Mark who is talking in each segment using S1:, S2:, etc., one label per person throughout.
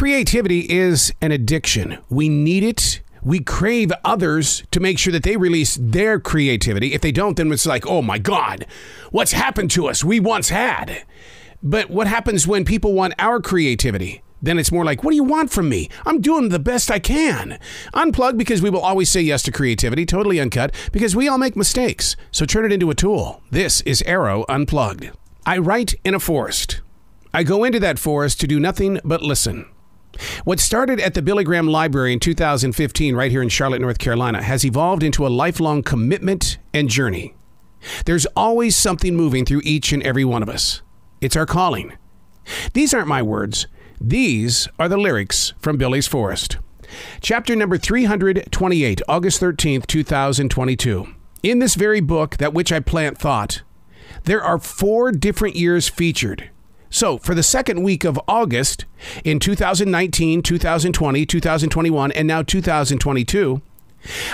S1: Creativity is an addiction. We need it. We crave others to make sure that they release their creativity. If they don't, then it's like, oh my God, what's happened to us? We once had. But what happens when people want our creativity? Then it's more like, what do you want from me? I'm doing the best I can. Unplugged, because we will always say yes to creativity. Totally uncut, because we all make mistakes. So turn it into a tool. This is Arroe Unplugged. I write in a forest. I go into that forest to do nothing but listen. What started at the Billy Graham Library in 2015 right here in Charlotte, North Carolina, has evolved into a lifelong commitment and journey. There's always something moving through each and every one of us. It's our calling. These aren't my words. These are the lyrics from Billy's Forest. Chapter number 328, August 13th, 2022. In this very book, that which I plant thought, there are 4 different years featured. So for the second week of August in 2019, 2020, 2021, and now 2022,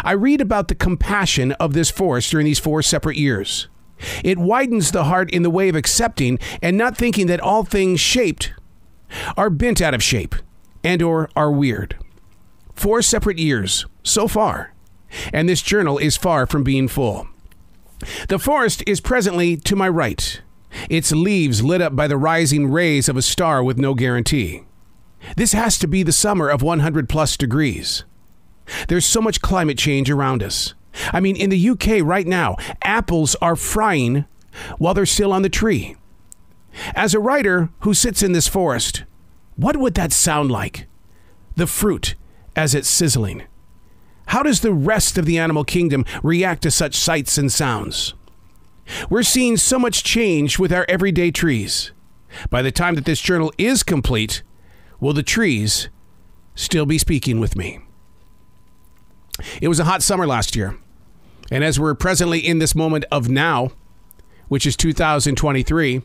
S1: I read about the compassion of this forest during these 4 separate years. It widens the heart in the way of accepting and not thinking that all things shaped are bent out of shape and or are weird. 4 separate years so far, and this journal is far from being full. The forest is presently to my right, its leaves lit up by the rising rays of a star with no guarantee. This has to be the summer of 100 plus degrees. There's so much climate change around us. I mean, in the UK right now, apples are frying while they're still on the tree. As a writer who sits in this forest, what would that sound like? The fruit as it's sizzling. How does the rest of the animal kingdom react to such sights and sounds? We're seeing so much change with our everyday trees. By the time that this journal is complete, will the trees still be speaking with me? It was a hot summer last year. And as we're presently in this moment of now, which is 2023,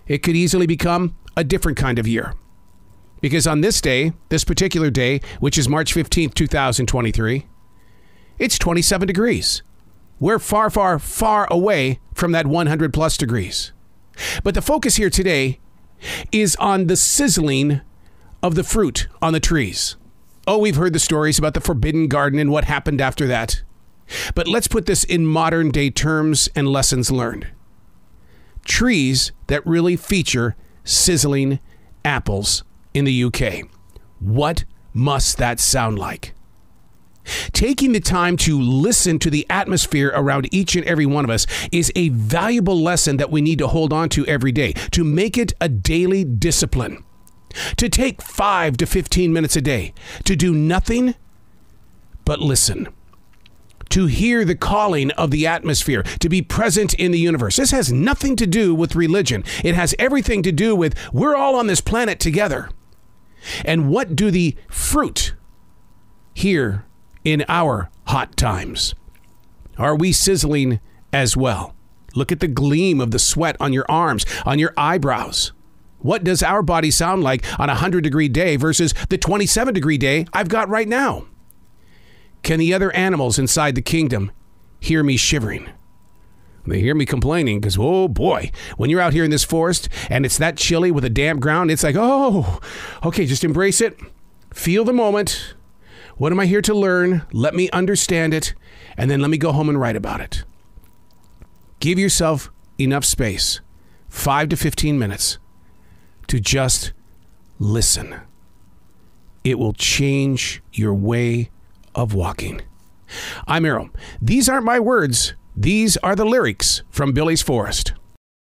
S1: it could easily become a different kind of year. Because on this day, this particular day, which is March 15th, 2023, it's 27 degrees. We're far, far, far away from that 100 plus degrees. But the focus here today is on the sizzling of the fruit on the trees. Oh, we've heard the stories about the Forbidden Garden and what happened after that. But let's put this in modern day terms and lessons learned. Trees that really feature sizzling apples in the UK. What must that sound like? Taking the time to listen to the atmosphere around each and every one of us is a valuable lesson that we need to hold on to every day, to make it a daily discipline. To take 5 to 15 minutes a day, to do nothing but listen. To hear the calling of the atmosphere, to be present in the universe. This has nothing to do with religion. It has everything to do with we're all on this planet together. And what do the fruit here in our hot times? Are we sizzling as well? Look at the gleam of the sweat on your arms, on your eyebrows. What does our body sound like on a 100-degree day versus the 27-degree day I've got right now? Can the other animals inside the kingdom hear me shivering? They hear me complaining because, oh boy, when you're out here in this forest and it's that chilly with a damp ground, it's like, oh, okay, just embrace it. Feel the moment. What am I here to learn? Let me understand it. And then let me go home and write about it. Give yourself enough space, 5 to 15 minutes, to just listen. It will change your way of walking. I'm Arroe. These aren't my words. These are the lyrics from Billy's Forest.